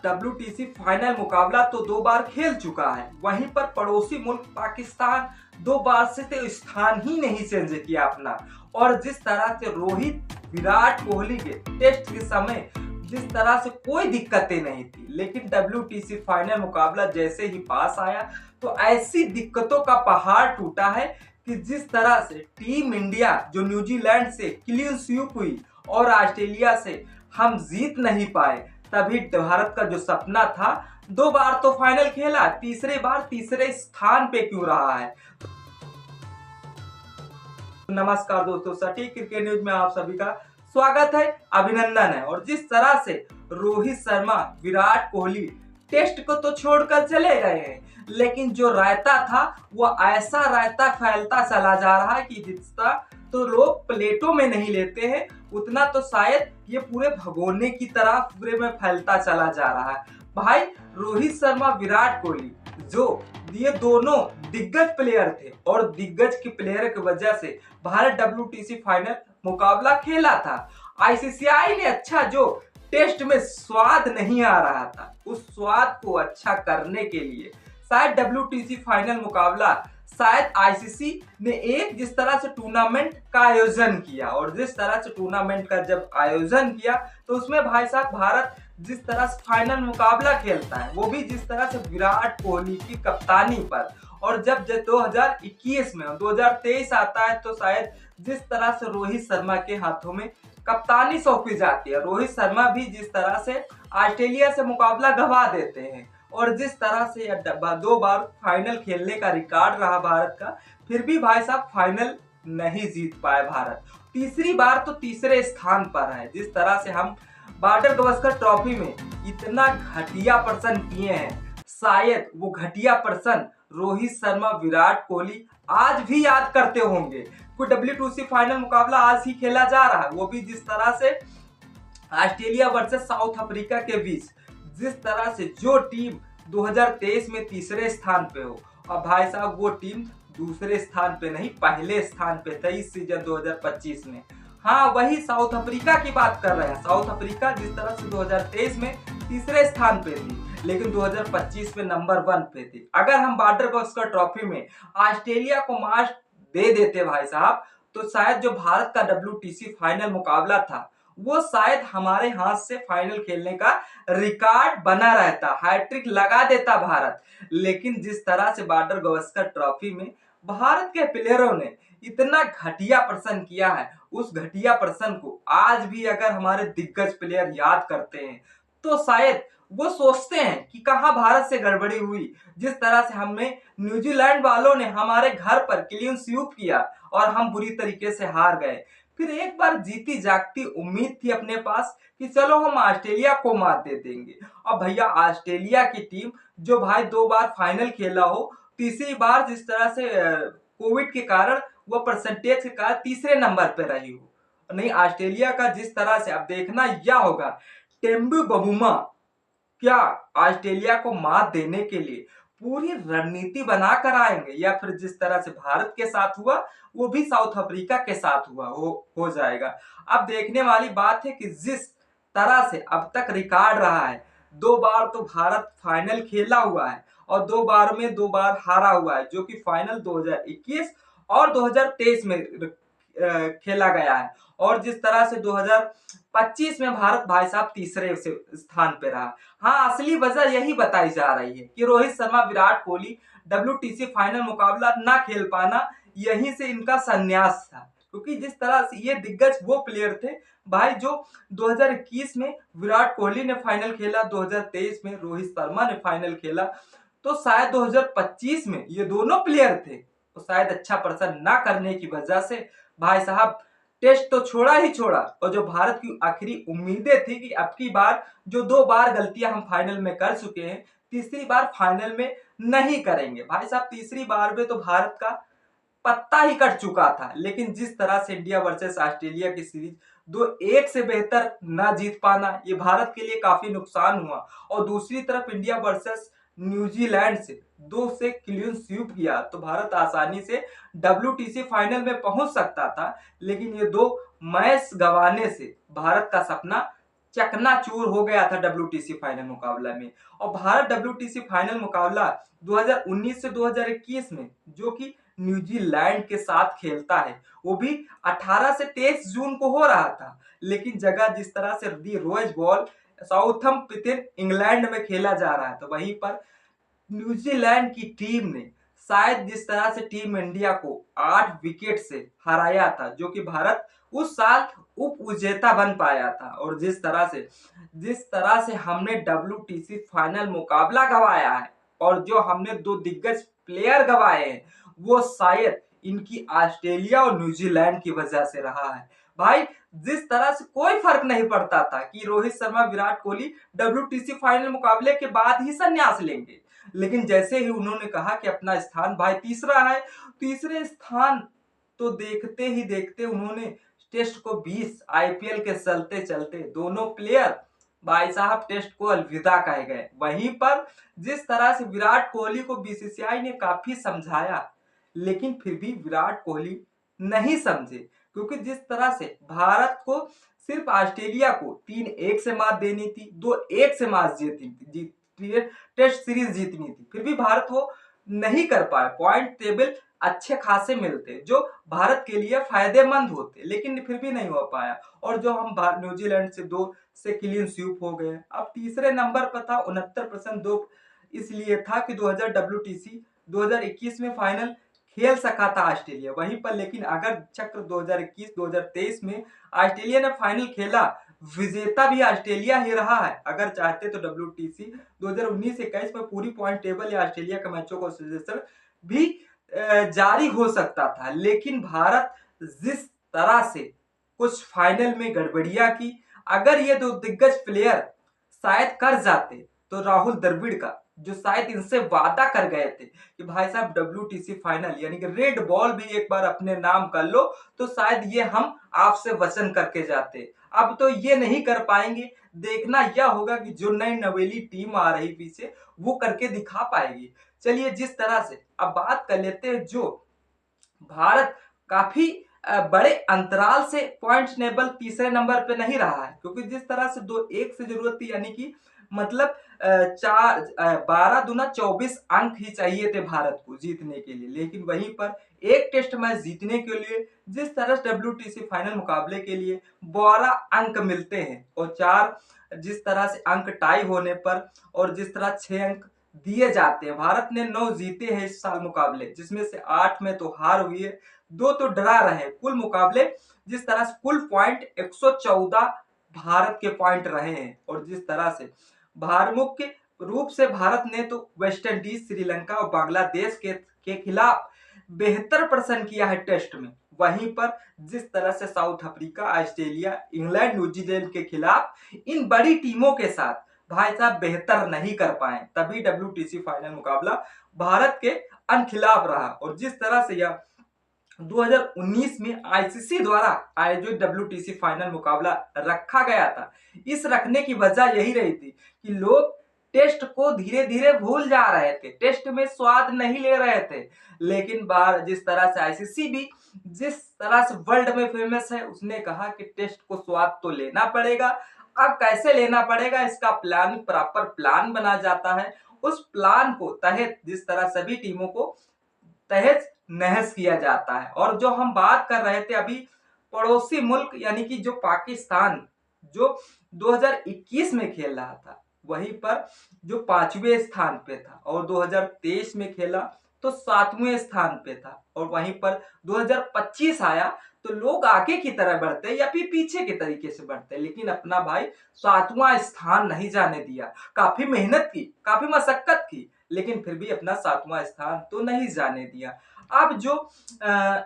WTC final मुकाबला तो 2 बार खेल चुका है, वहीं पर पड़ोसी मुल्क पाकिस्तान 2 बार से तो स्थान ही नहीं चेंज किया अपना। और जिस तरह से रोहित विराट कोहली के टेस्ट के समय जिस तरह से कोई दिक्कतें नहीं थी, लेकिन WTC फाइनल मुकाबला जैसे ही पास आया तो ऐसी दिक्कतों का पहाड़ टूटा है कि जिस तरह से टीम इंडिया जो न्यूजीलैंड से क्लीन स्वीप हुई और ऑस्ट्रेलिया से हम जीत नहीं पाए, तभी भारत का जो सपना था 2 बार तो फाइनल खेला, तीसरे बार तीसरे स्थान पे क्यों रहा है। नमस्कार दोस्तों, सटीक क्रिकेट न्यूज में आप सभी का स्वागत है, अभिनंदन है। और जिस तरह से रोहित शर्मा विराट कोहली टेस्ट को तो छोड़कर चले गए हैं, लेकिन जो रायता था वो ऐसा रायता फैलता चला जा रहा है कि जितना तो लोग प्लेटों में नहीं लेते हैं, उतना तो शायद ये पूरे भगोने की तरह पूरे में फैलता चला जा रहा है। भाई रोहित शर्मा विराट कोहली जो ये दोनों दिग्गज प्लेयर थे और दिग्गज के प्लेयर की वजह से भारत WTC फाइनल मुकाबला खेला था। ICCI ने अच्छा जो टेस्ट में स्वाद नहीं आ रहा था, उस स्वाद को अच्छा करने के लिए शायद WTC फाइनल मुकाबला शायद ICC ने एक जिस तरह से टूर्नामेंट का आयोजन किया, और जिस तरह से टूर्नामेंट का जब आयोजन किया तो उसमें भाई साहब भारत जिस तरह से फाइनल मुकाबला खेलता है, वो भी जिस तरह से विराट कोहली की कप्तानी पर, और जब 2021 में 2023 आता है तो शायद जिस तरह से रोहित शर्मा के हाथों में कप्तानी सौंपी जाती है, रोहित शर्मा भी जिस तरह से ऑस्ट्रेलिया से मुकाबला गंवा देते हैं, और जिस तरह से 2 बार फाइनल खेलने का रिकॉर्ड रहा भारत का, फिर भी भाई साहब फाइनल नहीं जीत पाए भारत। तीसरी बार तो तीसरे स्थान पर है। जिस तरह से हम बॉर्डर गवस्कर ट्रॉफी में इतना घटिया प्रदर्शन किए हैं, शायद वो घटिया प्रदर्शन रोहित शर्मा विराट कोहली आज भी याद करते होंगे। कोई WTC फाइनल मुकाबला आज ही खेला जा रहा है, वो भी जिस तरह से ऑस्ट्रेलिया वर्सेस साउथ अफ्रीका के बीच, जिस तरह से जो टीम 2023 में तीसरे स्थान पे हो, और भाई साहब वो टीम दूसरे स्थान पे नहीं पहले स्थान पे था इस सीजन 2025 में। हाँ, वही साउथ अफ्रीका की बात कर रहे हैं। साउथ अफ्रीका जिस तरह से 2023 में तीसरे स्थान पे थी, लेकिन 2025 में नंबर 1 पे थी। अगर हम बॉर्डर गवस्कर ट्रॉफी में ऑस्ट्रेलिया को मार्क्स दे देते भाई साहब, तो शायद जो भारत का WTC फाइनल मुकाबला था वो शायद हमारे हाथ से फाइनल खेलने का रिकॉर्ड बना रहता, हैट्रिक लगा देता भारत। लेकिन जिस तरह से बॉर्डर गवस्कर ट्रॉफी में भारत के प्लेयरों ने इतना घटिया प्रदर्शन किया है, उस घटिया प्रदर्शन को आज भी अगर हमारे दिग्गज प्लेयर याद करते हैं तो शायद वो सोचते हैं कि कहां भारत से गड़बड़ी हुई। जिस तरह से हमने न्यूजीलैंड वालों ने हमारे घर पर क्लीन स्वीप किया और हम बुरी तरीके से हार गए, फिर एक बार जीती जागती उम्मीद थी अपने पास कि चलो हम ऑस्ट्रेलिया को मात दे देंगे। अब भैया ऑस्ट्रेलिया की टीम जो भाई 2 बार फाइनल खेला हो, तीसरी बार जिस तरह से कोविड के कारण वो परसेंटेज के कारण तीसरे नंबर पे रही हो। नहीं, ऑस्ट्रेलिया का जिस तरह से अब देखना यह होगा टेम्बू बबूमा क्या ऑस्ट्रेलिया को मात देने के लिए पूरी रणनीति बनाकर आएंगे, या फिर जिस तरह से भारत के साथ हुआ वो भी साउथ अफ्रीका के साथ हुआ हो जाएगा। अब देखने वाली बात है कि जिस तरह से अब तक रिकॉर्ड रहा है, 2 बार तो भारत फाइनल खेला हुआ है और 2 बार में 2 बार हारा हुआ है, जो कि फाइनल 2021 और 2023 में खेला गया है। और जिस तरह से 2025 में भारत भाई साहब तीसरे स्थान पे रहा। हाँ, असली वजह यही बताई जा रही है कि रोहित शर्मा विराट कोहली WTC फाइनल मुकाबला ना खेल पाना, यहीं से इनका संन्यास था। क्योंकि जिस तरह से ये दिग्गज वो प्लेयर थे भाई जो 2021 में विराट कोहली ने फाइनल खेला, 2023 में रोहित शर्मा ने फाइनल खेला, तो शायद 2025 में ये दोनों प्लेयर थे, तो शायद अच्छा प्रदर्शन ना करने की वजह से भाई साहब टेस्ट तो छोड़ा ही छोड़ा, और जो भारत की आखिरी उम्मीदें थी कि अब की बार जो 2 बार गलतियां हम फाइनल में कर चुके हैं, तीसरी बार फाइनल में नहीं करेंगे। भाई साहब तीसरी बार में तो भारत का पत्ता ही कट चुका था। लेकिन जिस तरह से इंडिया वर्सेस ऑस्ट्रेलिया की सीरीज 2-1 से बेहतर ना जीत पाना, ये भारत के लिए काफी नुकसान हुआ। और दूसरी तरफ इंडिया वर्सेस न्यूजीलैंड से 2 से क्लीन स्वीप किया तो भारत आसानी से WTC फाइनल में पहुंच सकता था। लेकिन ये 2 मैच गंवाने से भारत का सपना चकनाचूर हो गया था WTC फाइनल मुकाबला में। और भारत WTC फाइनल मुकाबला 2019 से 2021 में जो कि न्यूजीलैंड के साथ खेलता है, वो भी 18 से 23 जून को हो रहा था। लेकिन जगह जिस तरह से दी रोज बॉल साउथम्पटन इंग्लैंड में खेला जा रहा है, तो वहीं पर न्यूजीलैंड की टीम ने शायद जिस तरह से टीम इंडिया को 8 विकेट से हराया था, जो कि भारत उस साल उप विजेता बन पाया था, और जिस तरह से हमने WTC फाइनल मुकाबला गवाया है और जो हमने दो दिग्गज प्लेयर गवाए हैं, वो शायद इनकी ऑस्ट्रेलिया और न्यूजीलैंड की वजह से रहा है। भाई, जिस तरह से कोई फर्क नहीं पड़ता था कि रोहित शर्मा विराट कोहली WTC फाइनल मुकाबले के बाद ही संन्यास लेंगे, लेकिन जैसे ही उन्होंने कहा कि अपना स्थान भाई तीसरा है, तीसरे स्थान तो देखते ही देखते उन्होंने टेस्ट को 20 IPL के चलते चलते दोनों प्लेयर भाई साहब टेस्ट को अलविदा कह गए। वहीं पर जिस तरह से विराट कोहली को BCCI ने काफी समझाया, लेकिन फिर भी विराट कोहली नहीं समझे, क्योंकि जिस तरह से भारत को सिर्फ ऑस्ट्रेलिया को 3-1 से मात देनी थी, 2-1 से मात जीती टेस्ट सीरीज जीतनी थी, फिर भी भारत वो नहीं कर पाए। पॉइंट टेबल अच्छे खासे मिलते जो भारत के लिए फायदेमंद होते, लेकिन फिर भी नहीं हो पाया। और जो हम न्यूजीलैंड से 2 से क्लीन स्वीप हो गए। अब तीसरे नंबर पर था 69%, 2 इसलिए था कि 2000 2021 में फाइनल खेल सका था ऑस्ट्रेलिया वहीं पर, लेकिन अगर चक्र 2021-2023 में ऑस्ट्रेलिया ने फाइनल खेला, विजेता भी ऑस्ट्रेलिया ही रहा है। अगर चाहते तो WTC 2019-21 में पूरी पॉइंट टेबल या ऑस्ट्रेलिया के मैचों का सजेशन भी जारी हो सकता था, लेकिन भारत जिस तरह से कुछ फाइनल में गड़बड़ियां की, अगर ये दो दिग्गज प्लेयर शायद कर जाते, तो राहुल द्रविड़ का जो शायद इनसे वादा कर गए थे कि भाई साहब WTC फाइनल यानी कि रेड बॉल भी एक बार अपने नाम कर लो, तो शायद ये हम आपसे वचन करके जाते। अब तो ये नहीं कर पाएंगे। देखना यह होगा कि जो नई नवेली टीम आ रही पीछे, वो करके दिखा पाएगी। चलिए, जिस तरह से अब बात कर लेते हैं, जो भारत काफी बड़े अंतराल से पॉइंट्स टेबल तीसरे नंबर पे नहीं रहा है, क्योंकि जिस तरह से 2-1 से जरूरत थी, यानी कि मतलब 12 दूना 24 अंक ही चाहिए थे भारत को जीतने के लिए, लेकिन वहीं पर एक टेस्ट मैच जीतने के लिए जिस तरह से WTC फाइनल मुकाबले के लिए 12 अंक मिलते हैं, और 4 जिस तरह से अंक टाई होने पर और जिस तरह 6 अंक दिए जाते हैं। भारत ने 9 जीते हैं इस साल मुकाबले, जिसमें से 8 में तो हार हुई है, 2 तो ड्रा रहे। कुल मुकाबले जिस तरह से कुल पॉइंट 114 भारत के पॉइंट रहे हैं, और जिस तरह से भारमुख्य रूप से भारत ने तो वेस्ट इंडीज, श्रीलंका और बांग्लादेश के खिलाफ बेहतर प्रदर्शन किया है टेस्ट में। वहीं पर जिस तरह से south Africa, Australia, England, New Zealand के खिलाफ इन बड़ी टीमों के साथ भाई साहब बेहतर नहीं कर पाए, तभी WTC फाइनल मुकाबला भारत के अनखिलाफ रहा। और जिस तरह से यह 2019 में ICC द्वारा आयोजित WTC फाइनल मुकाबला रखा गया था, इस रखने की वजह यही रही थी कि लोग टेस्ट को धीरे धीरे भूल जा रहे थे, टेस्ट में स्वाद नहीं ले रहे थे। लेकिन जिस तरह से ICC भी जिस तरह से वर्ल्ड में फेमस है, उसने कहा कि टेस्ट को स्वाद तो लेना पड़ेगा। अब कैसे लेना पड़ेगा, इसका प्लान, प्रॉपर प्लान बना जाता है। उस प्लान को तहत जिस तरह सभी टीमों को तहस नहस किया जाता है। और जो हम बात कर रहे थे अभी, पड़ोसी मुल्क यानी कि जो पाकिस्तान, जो 2021 में खेल रहा था, वहीं पर जो 5वें स्थान पे था, और 2023 में खेला तो 7वें स्थान पे था, और वहीं पर 2025 आया तो लोग आगे की तरह बढ़ते या फिर पीछे के तरीके से बढ़ते, लेकिन अपना भाई 7वां स्थान नहीं जाने दिया। काफी मेहनत की, काफी मशक्कत की, लेकिन फिर भी अपना 7वां स्थान तो नहीं जाने दिया। अब जो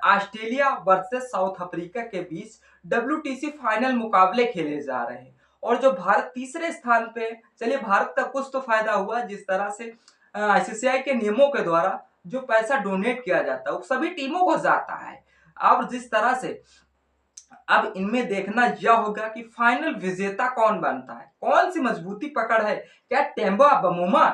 ऑस्ट्रेलिया वर्सेस साउथ अफ्रीका के बीच WTC फाइनल मुकाबले खेले जा रहे हैं, और जो भारत तीसरे स्थान पे, चलिए भारत का कुछ तो फायदा हुआ, जिस तरह से ICCI के नियमों के द्वारा जो पैसा डोनेट किया जाता है वो सभी टीमों को जाता है। अब जिस तरह से अब इनमें देखना यह होगा कि फाइनल विजेता कौन बनता है, कौन सी मजबूती पकड़ है। क्या टेम्बा बमूमा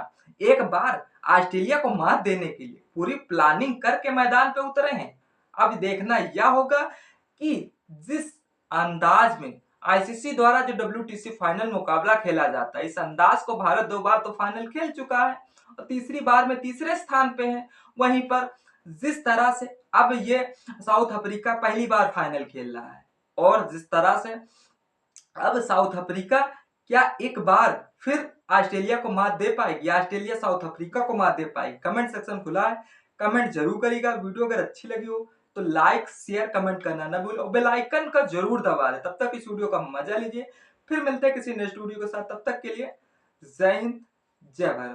एक बार ऑस्ट्रेलिया को मात देने के लिए पूरी प्लानिंग करके मैदान पे उतरे हैं? अब देखना यह होगा कि जिस अंदाज में आईसीसी द्वारा जो WTC फाइनल मुकाबला खेला जाता है, इस अंदाज को भारत 2 बार तो फाइनल खेल चुका है और तीसरी बार में तीसरे स्थान पे है। वहीं पर जिस तरह से अब ये साउथ अफ्रीका पहली बार फाइनल खेल रहा है और जिस तरह से अब साउथ अफ्रीका क्या एक बार फिर ऑस्ट्रेलिया को मात दे पाएगी, ऑस्ट्रेलिया साउथ अफ्रीका को मात दे पाएगी? कमेंट सेक्शन खुला है, कमेंट जरूर करिएगा। वीडियो अगर अच्छी लगी हो तो लाइक शेयर कमेंट करना ना भूलो, बेल आइकन का जरूर दबा दें। तब तक इस वीडियो का मजा लीजिए, फिर मिलते हैं किसी नेक्स्ट वीडियो के साथ। तब तक के लिए जय हिंद, जय भारत।